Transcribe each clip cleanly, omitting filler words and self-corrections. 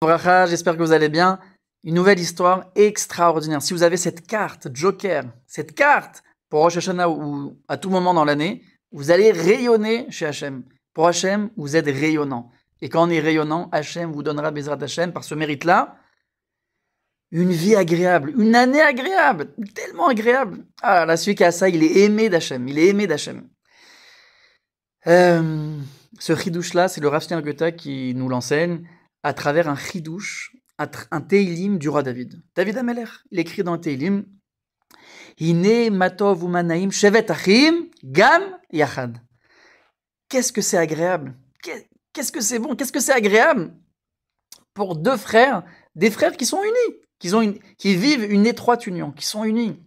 Bracha, j'espère que vous allez bien. Une nouvelle histoire extraordinaire. Si vous avez cette carte Joker, cette carte pour Rosh Hashanah ou à tout moment dans l'année, vous allez rayonner chez Hachem. Pour Hachem, vous êtes rayonnant. Et quand on est rayonnant, Hachem vous donnera Bezrat Hachem par ce mérite-là. Une vie agréable, une année agréable, tellement agréable. Ah là, celui qui a ça, il est aimé d'Hachem. Il est aimé d'Hachem. Ce chidouche-là, c'est le Rav Shneur Goethe qui nous l'enseigne à travers un chidouche, un Teilim du roi David. David Amelech, il écrit dans le Teilim Hine matov umanaim shevet achim gam yachad. Qu'est-ce que c'est agréable, qu'est-ce que c'est bon, qu'est-ce que c'est agréable pour deux frères, des frères qui sont unis, qui vivent une étroite union, qui sont unis.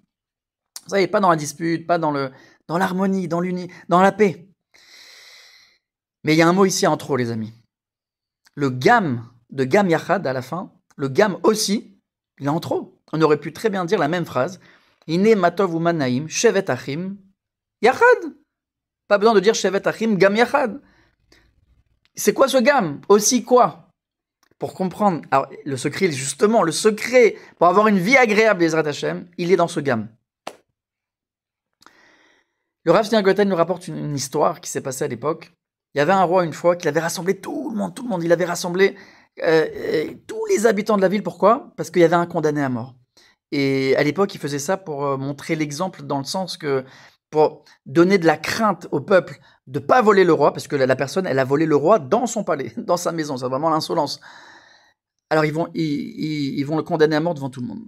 Vous savez, pas dans la dispute, pas dans l'harmonie, dans la paix. Mais il y a un mot ici en trop, les amis. Le gam de gam yachad à la fin, le gam aussi, il est en trop. On aurait pu très bien dire la même phrase. Ine matov umanaim shevet achim yachad. Pas besoin de dire shevet achim gam yachad. C'est quoi ce gam? Aussi quoi? Pour comprendre, alors, le secret, justement, le secret pour avoir une vie agréable, Bezrat Hachem, il est dans ce gam. Le Rav Shneur Goethe nous rapporte une histoire qui s'est passée à l'époque. Il y avait un roi une fois qui avait rassemblé tout le monde. Il avait rassemblé tous les habitants de la ville. Pourquoi? Parce qu'il y avait un condamné à mort. Et à l'époque, il faisait ça pour montrer l'exemple dans le sens que pour donner de la crainte au peuple de ne pas voler le roi, parce que la personne, elle a volé le roi dans son palais, dans sa maison. C'est vraiment l'insolence. Alors ils vont le condamner à mort devant tout le monde.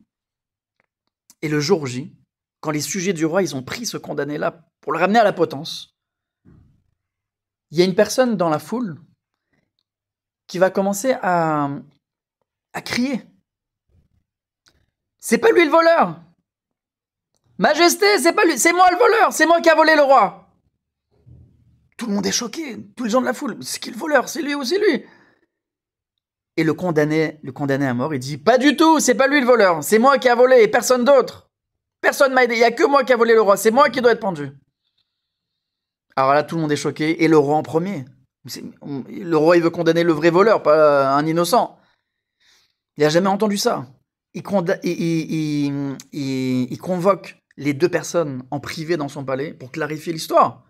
Et le jour J, quand les sujets du roi, ils ont pris ce condamné-là pour le ramener à la potence, il y a une personne dans la foule qui va commencer à crier. C'est pas lui le voleur. Majesté, c'est pas lui, c'est moi le voleur, c'est moi qui a volé le roi. Tout le monde est choqué, tous les gens de la foule. C'est qui le voleur? C'est lui ou c'est lui? Et le condamné à mort, il dit pas du tout, c'est pas lui le voleur, c'est moi qui a volé et personne d'autre. Personne m'a aidé, il y a que moi qui a volé le roi, c'est moi qui dois être pendu. Alors là, tout le monde est choqué, et le roi en premier. Le roi, il veut condamner le vrai voleur, pas un innocent. Il n'a jamais entendu ça. Il convoque les deux personnes en privé dans son palais pour clarifier l'histoire.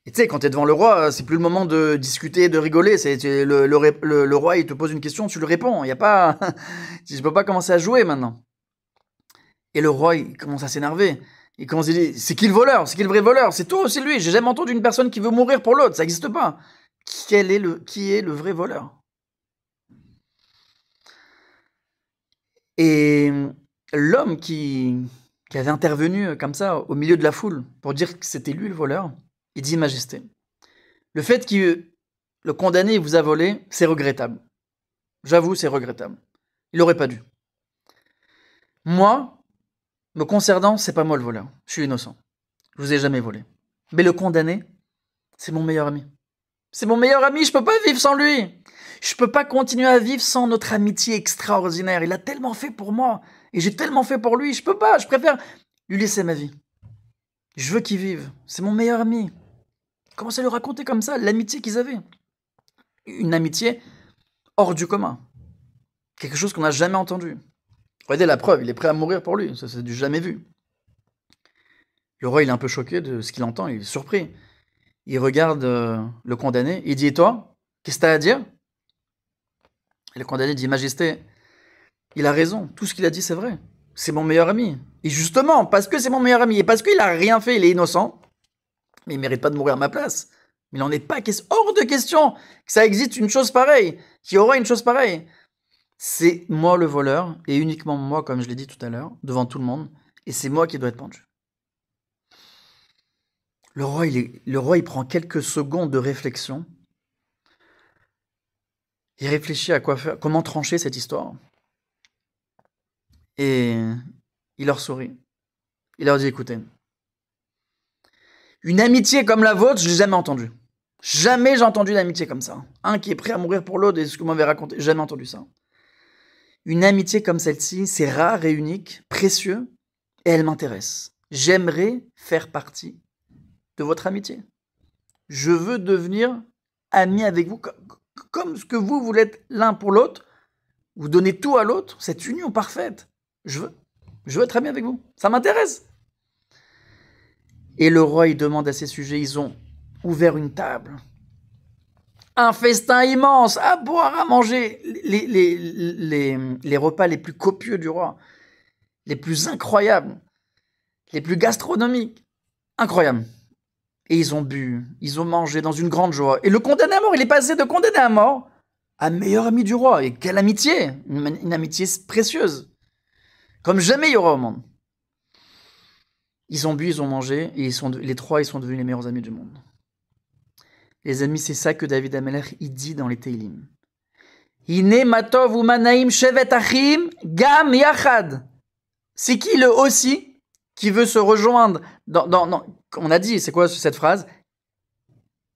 Et tu sais, quand tu es devant le roi, c'est plus le moment de discuter, de rigoler. Le roi, il te pose une question, tu lui réponds. Il y a pas... Je peux pas commencer à jouer maintenant. Et le roi, il commence à s'énerver. Il commence à dire, c'est qui le voleur? C'est qui le vrai voleur? C'est toi ou c'est lui? J'ai jamais entendu une personne qui veut mourir pour l'autre. Ça n'existe pas. Qui est le vrai voleur? Et l'homme qui avait intervenu comme ça au milieu de la foule pour dire que c'était lui le voleur, il dit Majesté, le fait que le condamné vous a volé, c'est regrettable. J'avoue, c'est regrettable. Il n'aurait pas dû. Moi, me concernant, c'est pas moi le voleur. Je suis innocent. Je vous ai jamais volé. Mais le condamné, c'est mon meilleur ami. C'est mon meilleur ami, je peux pas vivre sans lui. Je peux pas continuer à vivre sans notre amitié extraordinaire. Il a tellement fait pour moi. Et j'ai tellement fait pour lui. Je peux pas, je préfère lui laisser ma vie. Je veux qu'il vive. C'est mon meilleur ami. Commencez à lui raconter comme ça l'amitié qu'ils avaient. Une amitié hors du commun. Quelque chose qu'on n'a jamais entendu. Regardez la preuve, il est prêt à mourir pour lui. Ça, c'est du jamais vu. Le roi, il est un peu choqué de ce qu'il entend. Il est surpris. Il regarde le condamné. Il dit, et toi, qu'est-ce que tu as à dire? Et le condamné dit, Majesté, il a raison. Tout ce qu'il a dit, c'est vrai. C'est mon meilleur ami. Et justement, parce que c'est mon meilleur ami, et parce qu'il a rien fait, il est innocent, mais il mérite pas de mourir à ma place. Mais il n'en est pas hors de question que ça existe une chose pareille, qu'il y aura une chose pareille. C'est moi le voleur, et uniquement moi, comme je l'ai dit tout à l'heure, devant tout le monde, et c'est moi qui dois être pendu. Le roi, il prend quelques secondes de réflexion. Il réfléchit à quoi faire, comment trancher cette histoire. Et il leur sourit. Il leur dit, écoutez, une amitié comme la vôtre, je l'ai jamais entendue. Jamais j'ai entendu une amitié comme ça. Un qui est prêt à mourir pour l'autre, et ce que vous m'avez raconté, jamais entendu ça. Une amitié comme celle-ci, c'est rare et unique, précieux, et elle m'intéresse. J'aimerais faire partie de votre amitié. Je veux devenir ami avec vous, comme ce que vous l'êtes l'un pour l'autre. vous donnez tout à l'autre, cette union parfaite. Je veux être ami avec vous, ça m'intéresse. Et le roi, il demande à ses sujets, ils ont ouvert une table. Un festin immense, à boire, à manger, les repas les plus copieux du roi, les plus incroyables, les plus gastronomiques, incroyables. Et ils ont bu, ils ont mangé dans une grande joie. Et le condamné à mort, il est passé de condamné à mort à meilleur ami du roi. Et quelle amitié, une amitié précieuse, comme jamais il y aura au monde. Ils ont bu, ils ont mangé, et les trois, ils sont devenus les meilleurs amis du monde. Les amis, c'est ça que David Amelech, il dit dans les Teilim. Hine matov umanaim shevet achim gam yachad. C'est qui le aussi qui veut se rejoindre on a dit, c'est quoi cette phrase?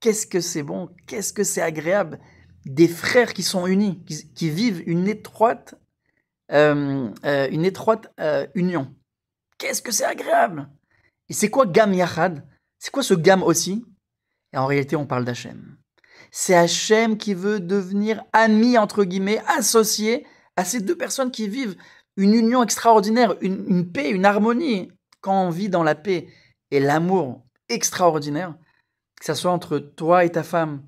Qu'est-ce que c'est bon, qu'est-ce que c'est agréable. Des frères qui sont unis, qui vivent une étroite union. Qu'est-ce que c'est agréable. Et c'est quoi gam yachad? C'est quoi ce gam aussi? Et en réalité, on parle d'Hachem. C'est Hachem qui veut devenir ami, entre guillemets, associé à ces deux personnes qui vivent une union extraordinaire, une paix, une harmonie. Quand on vit dans la paix et l'amour extraordinaire, que ce soit entre toi et ta femme,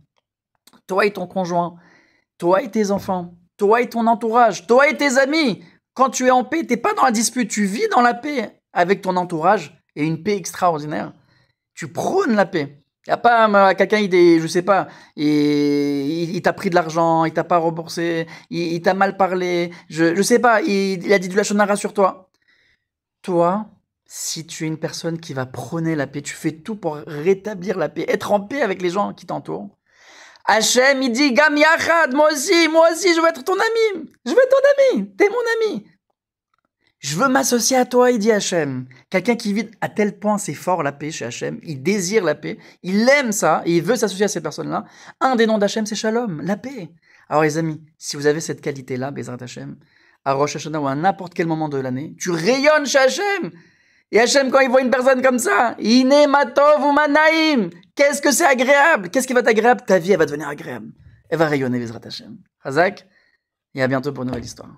toi et ton conjoint, toi et tes enfants, toi et ton entourage, toi et tes amis, quand tu es en paix, tu n'es pas dans la dispute, tu vis dans la paix avec ton entourage et une paix extraordinaire. Tu prônes la paix. Il n'y a pas quelqu'un, je sais pas, il t'a pris de l'argent, il t'a pas remboursé, il t'a mal parlé, je sais pas, il a dit du lachonara sur toi. Toi, si tu es une personne qui va prôner la paix, tu fais tout pour rétablir la paix, être en paix avec les gens qui t'entourent. Hachem, il dit, Gam Yachad, moi aussi, je veux être ton ami, je veux être ton ami, t'es mon ami. Je veux m'associer à toi, il dit Hachem. Quelqu'un qui vit à tel point, c'est fort la paix chez Hachem, il désire la paix, il aime ça, et il veut s'associer à ces personnes-là. Un des noms d'Hachem, c'est Shalom, la paix. Alors les amis, si vous avez cette qualité-là, Bezrat Hachem, à Rosh Hashanah ou à n'importe quel moment de l'année, tu rayonnes chez Hachem. Et Hachem, quand il voit une personne comme ça, Ine matov ou manaim, qu'est-ce que c'est agréable? Qu'est-ce qui va être agréable? Ta vie, elle va devenir agréable. Elle va rayonner, Bezrat Hachem. Hazak, et à bientôt pour une nouvelle histoire.